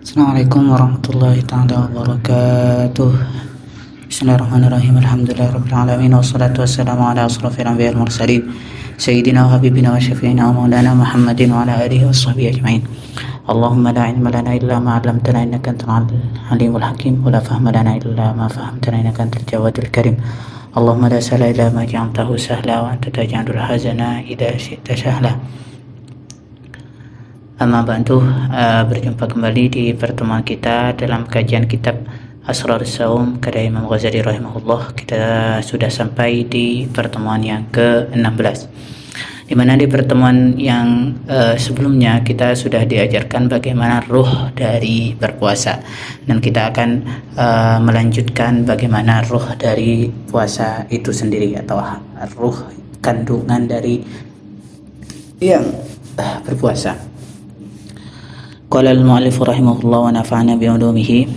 Assalamualaikum warahmatullahi taala wabarakatuh. Bismillahirrahmanirrahim. Alhamdulillahirabbil alamin wassalatu wassalamu ala asrofil anbiya'il mursalin sayyidina wa habibina wa syafi'ina wa maulana Muhammadin wa ala alihi washabbihi ajmain. Allahumma la ilma lana illa ma 'allamtana innaka antal alimul hakim wa la fahma lana illa ma fahamtana innaka antal jawadul karim. Allahumma la sahla illa ma ja'altahu sahla wa anta taj'alul hazana idza syi'ta sahla. Amma ba'du, berjumpa kembali di pertemuan kita dalam kajian kitab Asrarus Saum karya Imam Ghazali rahimahullah. Kita sudah sampai di pertemuan yang ke-16, di mana di pertemuan yang sebelumnya kita sudah diajarkan bagaimana ruh dari berpuasa, dan kita akan melanjutkan bagaimana ruh dari puasa itu sendiri, atau ruh kandungan dari yang berpuasa. Qala al-mu'allif rahimahullah wa nafa'ana bi'ulumihi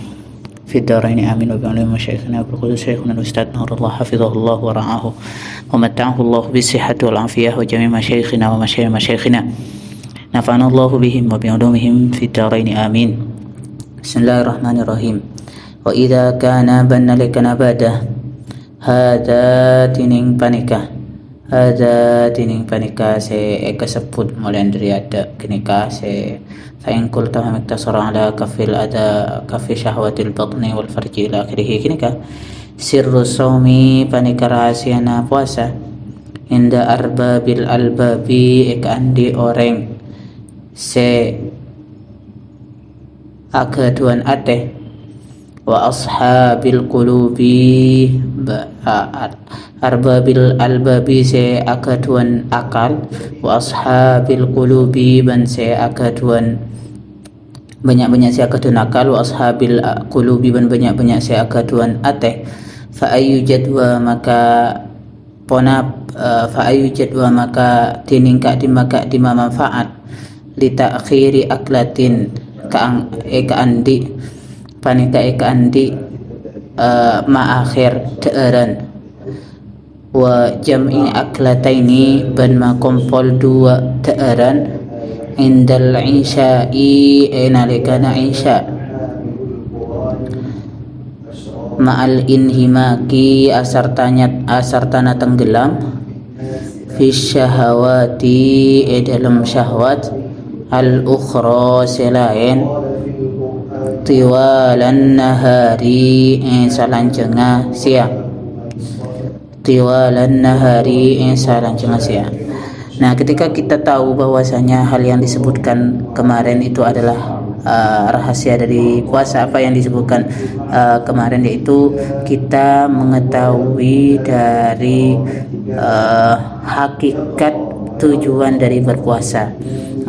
fid dharain amin wa bi'ulumi masyayikhina wa bi'ulumi syekhuna al-ustadz Nurullah hafizahullah wa ra'ahu wa mata'ahu Allah bisihhati wal afiyah wa jami' masyayikhina wa masyayikhina nafa'ana Allah bihim wa bi'ulumihim fid dharain amin. Bismillahirrahmanirrahim. Wa idza kana banna laka nabadah hadza tining panikah se ekasebut mulai dari ada kenikah se fa'in qulta miktasara ala kafil ada kafi syahwatil batni wal farji ila akhirih. Kenikah sirru saumi panika rahasiana puasa inda arbabil albabi andi orang se akaduan ate wa ashabil qulubi arbabil albabi se akaduan akal wa ashabil qulubi ban se akaduan banyak-banyak se akaduan akal wa ashabil qulubi ban banyak-banyak se akaduan ate fa ayu jadwa maka tiningka di maka di manfaat li ta'khiri aklatin ka andi panika eka andi ma'akhir te'eran wa jam'i aklataini ban ma kompol dua te'eran indal insya'i nalikana insya' ma'al inhimaki asartana tenggelam fi syahawati dalam syahwat al ukhra selain tiwalan nahari salancenga siang siang. Nah, ketika kita tahu bahwasanya hal yang disebutkan kemarin itu adalah rahasia dari puasa, apa yang disebutkan kemarin, yaitu kita mengetahui dari hakikat tujuan dari berpuasa.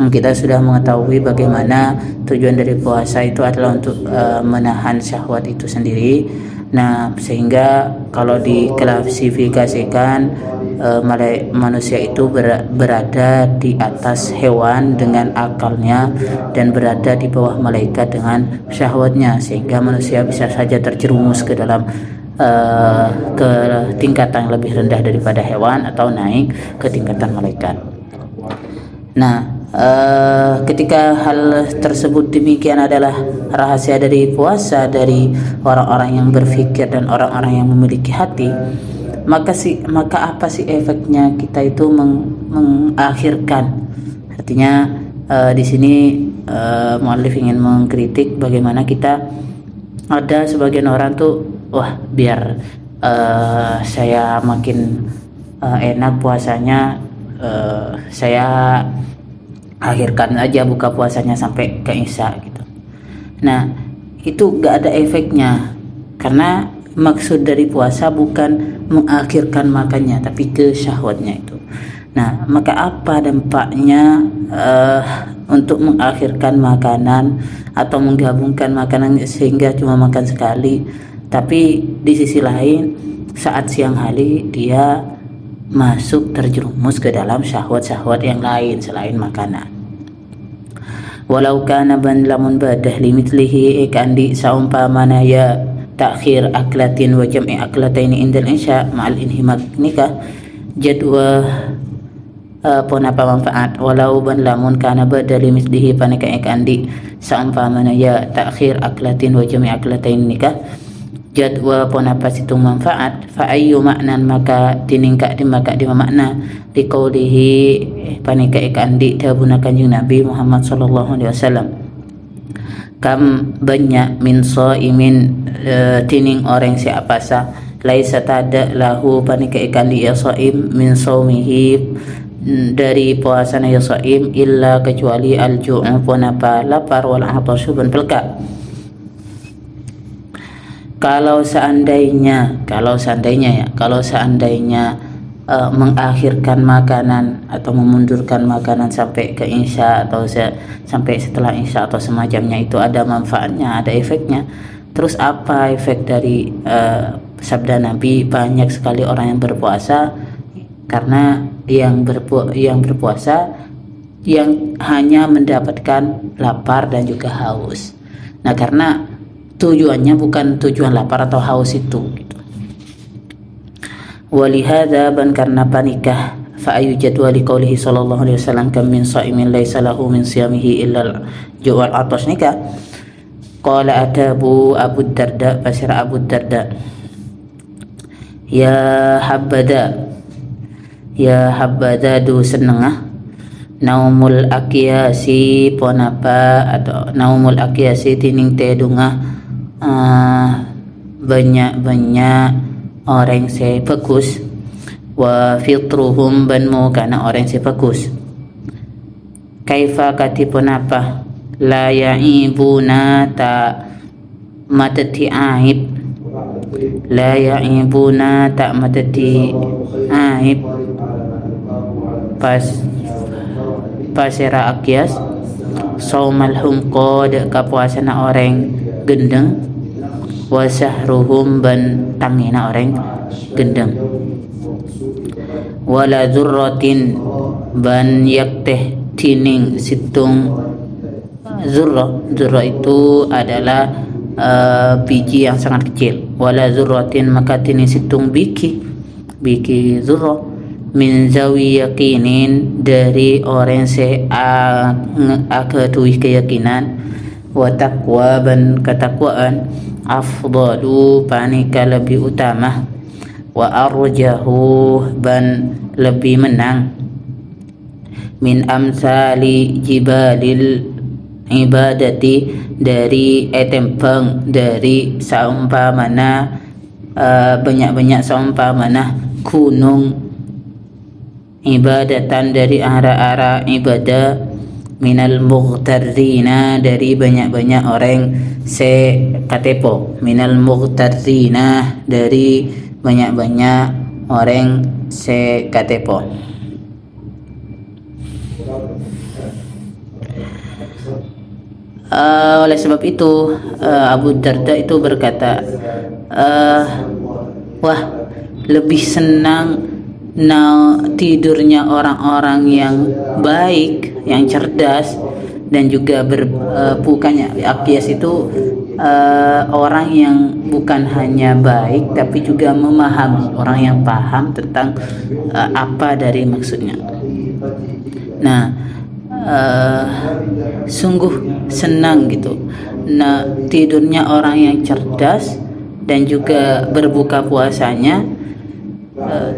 Kita sudah mengetahui bagaimana tujuan dari puasa itu adalah untuk menahan syahwat itu sendiri. Nah, sehingga kalau diklasifikasikan manusia itu berada di atas hewan dengan akalnya dan berada di bawah malaikat dengan syahwatnya, sehingga manusia bisa saja terjerumus ke dalam ke tingkatan yang lebih rendah daripada hewan atau naik ke tingkatan malaikat. Nah, ketika hal tersebut demikian adalah rahasia dari puasa dari orang-orang yang berpikir dan orang-orang yang memiliki hati, maka apa sih efeknya kita itu mengakhirkan? Artinya di sini muallif ingin mengkritik bagaimana kita ada sebagian orang tuh biar saya makin enak puasanya, saya akhirkan aja buka puasanya sampai ke isya gitu. Nah, itu gak ada efeknya, karena maksud dari puasa bukan mengakhirkan makannya, tapi ke syahwatnya itu. Nah, maka apa dampaknya untuk mengakhirkan makanan atau menggabungkan makanan sehingga cuma makan sekali, tapi di sisi lain saat siang hari dia masuk terjerumus ke dalam syahwat-syahwat yang lain selain makanan. Walau kana ban lamun badah limitlihi ikandi saumpamana ya takhir aklatin wa jam'i aklataini indal insya ma'al inhimak nikah jadwa pun apa manfaat walau ban lamun kana badali mislihi panika andi saumpamana ya takhir aklatin wa jami' aklatain nikah jadwa pun apa situ manfaat fa ayyu maknan maka tiningka di maka di makna di qaulihi panika andi tabuna kanjeng Nabi Muhammad sallallahu alaihi wasallam kam banyak min shaimin tining orang siapa sa laisa tada lahu panika andi ya shaim min saumihi dari puasa ya shaim illa kecuali al-ju' pun apa lapar wal atashu ban pelka. Kalau seandainya mengakhirkan makanan atau memundurkan makanan sampai ke isya atau sampai setelah isya atau semacamnya itu ada manfaatnya, ada efeknya. Terus apa efek dari sabda Nabi? Banyak sekali orang yang berpuasa karena yang berpuasa yang hanya mendapatkan lapar dan juga haus. Nah, karena tujuannya bukan tujuan lapar atau haus itu gitu. Walihada ban karena panikah fa ayu jadwali qaulihi sallallahu alaihi wasallam kam min shaimin laisa lahu min siyamihi illa ju'al atas nikah qala atabu Abu Darda pasira Abu Darda ya habada du senengah naumul akyasi ponapa atau naumul akyasi tining tedungah banyak orang se bagus wa fitruhum banmu kana orang se bagus kaifa katipun apa la yaibuna ta matati aib la yaibuna ta matati aib pasera akyas saumal humqad kapuasana orang gendeng wa sahruhum ban tangina orang gendeng wala dzurratin ban yakteh tining situng zurra itu adalah biji yang sangat kecil wala dzurratin maka tining situng biki zurra min zawi yakinin dari orang se akatuih keyakinan wa taqwa ban ketakwaan afdalu panika lebih utama wa arjahu ban lebih menang min amsali jibalil ibadati dari etempeng dari saumpamana banyak saumpamana gunung ibadatan dari arah-arah ibadah minal mughtarrina dari banyak-banyak orang se katepo minal mughtarrina dari banyak-banyak orang se katepo. Oleh sebab itu Abu Darda itu berkata wah lebih senang tidurnya orang-orang yang baik, yang cerdas dan juga bukannya akyas itu orang yang bukan hanya baik tapi juga memahami, orang yang paham tentang apa dari maksudnya. Nah, sungguh senang gitu. Nah, tidurnya orang yang cerdas dan juga berbuka puasanya.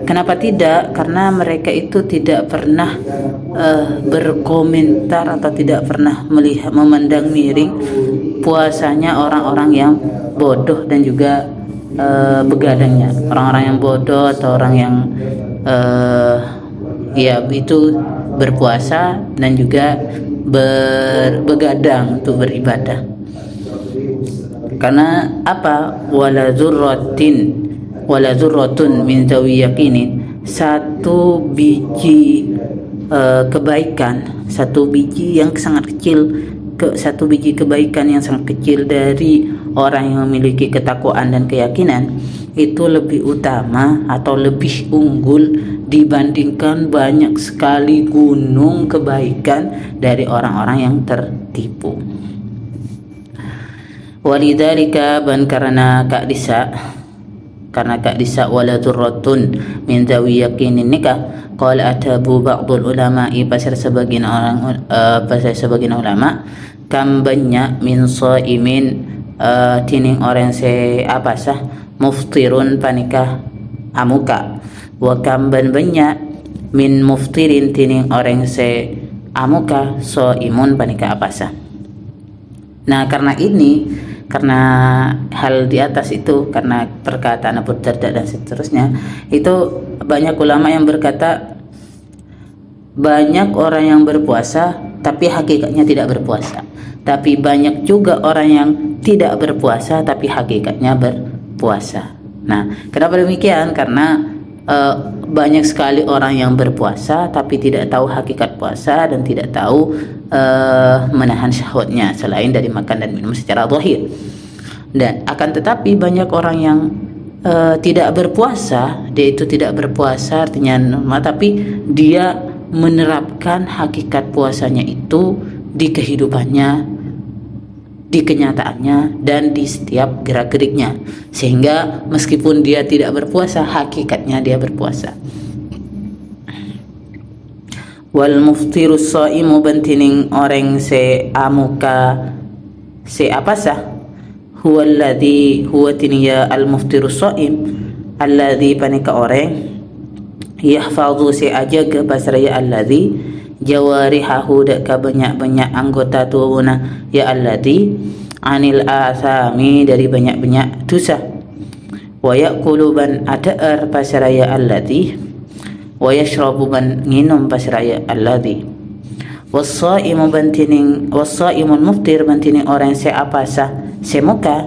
Kenapa tidak? Karena mereka itu tidak pernah berkomentar atau tidak pernah memandang miring puasanya orang-orang yang bodoh dan juga begadangnya. Orang-orang yang bodoh atau orang yang itu berpuasa dan juga begadang untuk beribadah. Karena apa? Wala dzurratun min zawi yakinin, satu biji kebaikan, satu biji yang sangat kecil, satu biji kebaikan yang sangat kecil dari orang yang memiliki ketakwaan dan keyakinan itu lebih utama atau lebih unggul dibandingkan banyak sekali gunung kebaikan dari orang-orang yang tertipu. Walidzalika ban karena kak disa karena kak disa wala durratun min dawi yakinin nikah. Qala atabu ba'dul ulama'i, pasal sebagian ulama kam banyak min shaimin tining orang se apa sah muftirun panikah amuka, wa kam banyak min muftirin tining orang se amuka shaimun panikah apa sah. Nah, karena hal di atas itu, karena perkataan Abu Darda dan seterusnya, itu banyak ulama yang berkata banyak orang yang berpuasa tapi hakikatnya tidak berpuasa, tapi banyak juga orang yang tidak berpuasa tapi hakikatnya berpuasa. Nah, kenapa demikian? Karena banyak sekali orang yang berpuasa tapi tidak tahu hakikat puasa dan tidak tahu menahan syahwatnya selain dari makan dan minum secara zahir. Dan akan tetapi banyak orang yang tidak berpuasa, dia itu tidak berpuasa artinya normal, tapi dia menerapkan hakikat puasanya itu di kehidupannya, di kenyataannya, dan di setiap gerak-geriknya, sehingga meskipun dia tidak berpuasa, hakikatnya dia berpuasa. Wal muftirus shaimu bantining orang se amuka se apa sah huwa alladhi huwa tiniya al muftirus shaim alladhi panika orang yahfazu se ajaga pasraya alladhi jawarihahu dak banyak-banyak anggota tubuhna ya alladhi anil asami dari banyak-banyak dosa, wa yaqulu ban adar pasraya alladhi wa yashrabu ban nginum pasraya alladhi was-shaimu bantining was-shaimul muftir bantining orang se apa sah semuka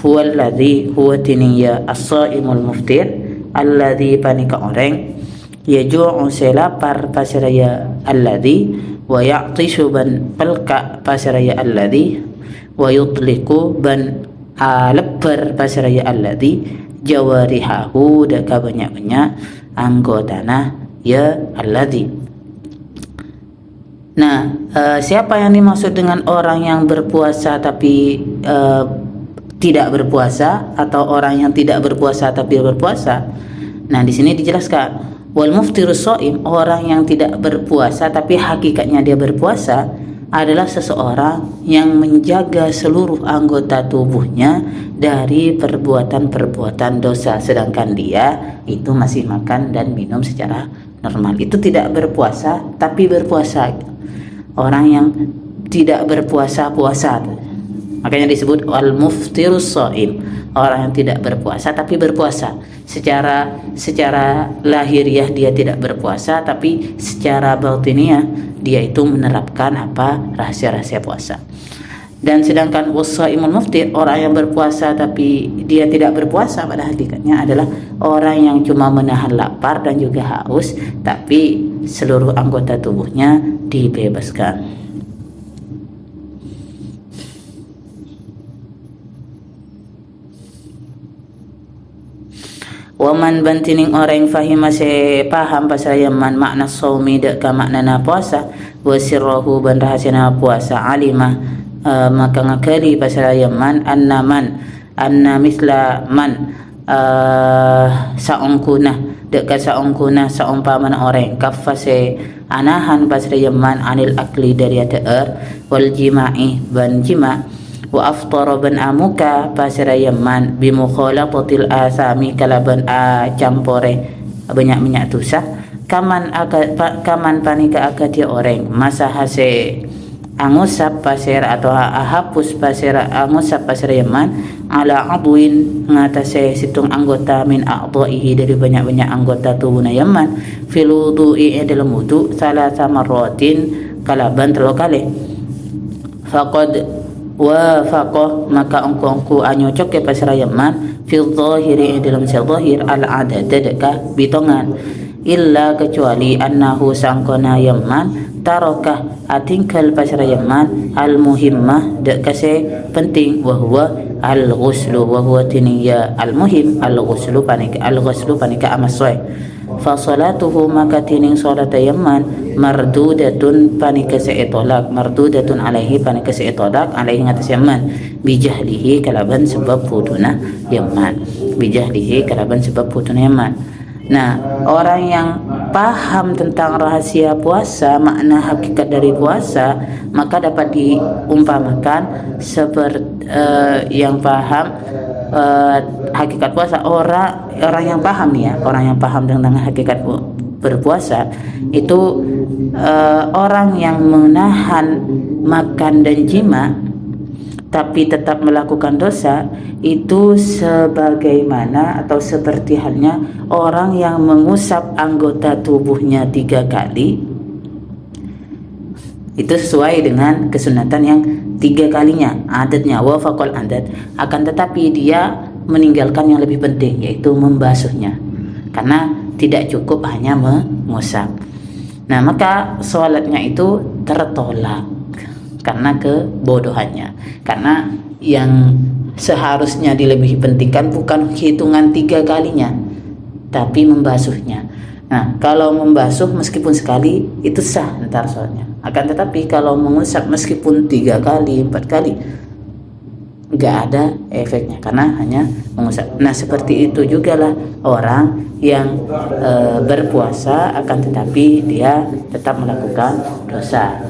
huwa alladhi huwa tining ya as-shaimul muftir alladhi panika orang yaju'u se lapar pasraya alladhi wa ya'tishu ban palka pasraya alladhi wa yutliku ban lebar pasraya alladhi jawarihahu dak banyak-banyak anggotana ya alladhi. Nah, siapa yang dimaksud dengan orang yang berpuasa tapi tidak berpuasa, atau orang yang tidak berpuasa tapi berpuasa? Nah, di sini dijelaskan wal muftirus shaim, orang yang tidak berpuasa tapi hakikatnya dia berpuasa adalah seseorang yang menjaga seluruh anggota tubuhnya dari perbuatan-perbuatan dosa, sedangkan dia itu masih makan dan minum secara normal. Itu tidak berpuasa tapi berpuasa. Orang yang tidak berpuasa puasa, makanya disebut al muftirus shaim, orang yang tidak berpuasa tapi berpuasa. Secara lahiriah dia tidak berpuasa, tapi secara batiniah dia itu menerapkan rahasia-rahasia puasa. Dan sedangkan wassaimul muftir, orang yang berpuasa tapi dia tidak berpuasa, pada hakikatnya adalah orang yang cuma menahan lapar dan juga haus, tapi seluruh anggota tubuhnya dibebaskan. Waman bantining orang fahima se paham pasal yaman makna saumi dak ka makna puasa wa sirruhu ban rahasiana puasa alimah maka ngakali pasal yaman anna misla man saungkuna dak ka saungkuna saumpamana orang kafase anahan pasal yaman anil akli dari ataar wal jima'i ban jima' wa aftara ban amuka pasira yaman bi mukhalatatil asami kalaban campore banyak dosa kaman panika akatia orang masa hase angusap pasir atau hapus pasir angusap pasir yaman ala adwin ngatasé situng anggota min a'dha'ihi dari banyak anggota tubuhna yaman fil wudu'i dalam wudu salasa marratin kalaban 3 kali faqad wa faqah maka engkau anyocok ke pasra yaman fi dhahiri dalam zahir al adad deka bitongan illa kecuali annahu sangkona yaman tarakah atingkal pasra yaman al muhimmah deka se penting wa huwa al ghuslu wa huwa tiniya al muhim al ghuslu panika amasoi fa salatuhu maka tining salat yaman mardudatun pani kese itolak, mardudatun alaihi pani kese itolak alaihi ngatas yaman bijahlihi kalaban sebab puduna yaman, bijahlihi kalaban sebab puduna yaman. Nah, orang yang paham tentang rahasia puasa, makna hakikat dari puasa, maka dapat diumpamakan seperti yang paham hakikat puasa, orang yang paham ya, orang yang paham tentang hakikat berpuasa itu orang yang menahan makan dan jima tapi tetap melakukan dosa, itu sebagaimana atau seperti halnya orang yang mengusap anggota tubuhnya 3 kali. Itu sesuai dengan kesunatan yang 3 kalinya, adatnya wafaqal adat, akan tetapi dia meninggalkan yang lebih penting, yaitu membasuhnya, karena tidak cukup hanya mengusap. Nah, maka sholatnya itu tertolak karena kebodohannya, karena yang seharusnya dilebih pentingkan bukan hitungan 3 kalinya tapi membasuhnya. Nah, kalau membasuh meskipun sekali itu sah ntar sholatnya, akan tetapi kalau mengusap meskipun 3 kali 4 kali nggak ada efeknya karena hanya mengusap. Nah, seperti itu juga lah orang yang berpuasa akan tetapi dia tetap melakukan dosa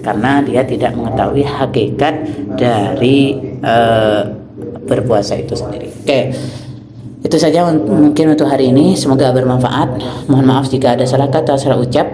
karena dia tidak mengetahui hakikat dari berpuasa itu sendiri. Oke, itu saja mungkin untuk hari ini, semoga bermanfaat. Mohon maaf jika ada salah kata, salah ucap.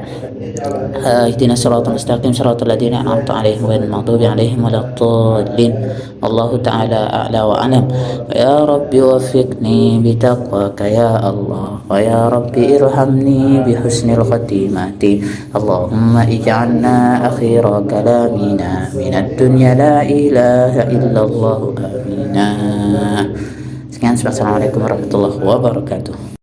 Ihdinas siratal mustaqim siratal ladzina an'amta 'alaihim ghairil maghdubi 'alaihim waladdallin. Allahu ta'ala a'la wa a'lam. Ya Rabbi waffiqni bitaqwaka ya Allah, wa ya Rabbi irhamni bihusnil khatimati. Allahumma ij'alna akhira kalamina minad dunya la ilaha illallah. Amin. Sekian, assalamualaikum warahmatullahi wabarakatuh.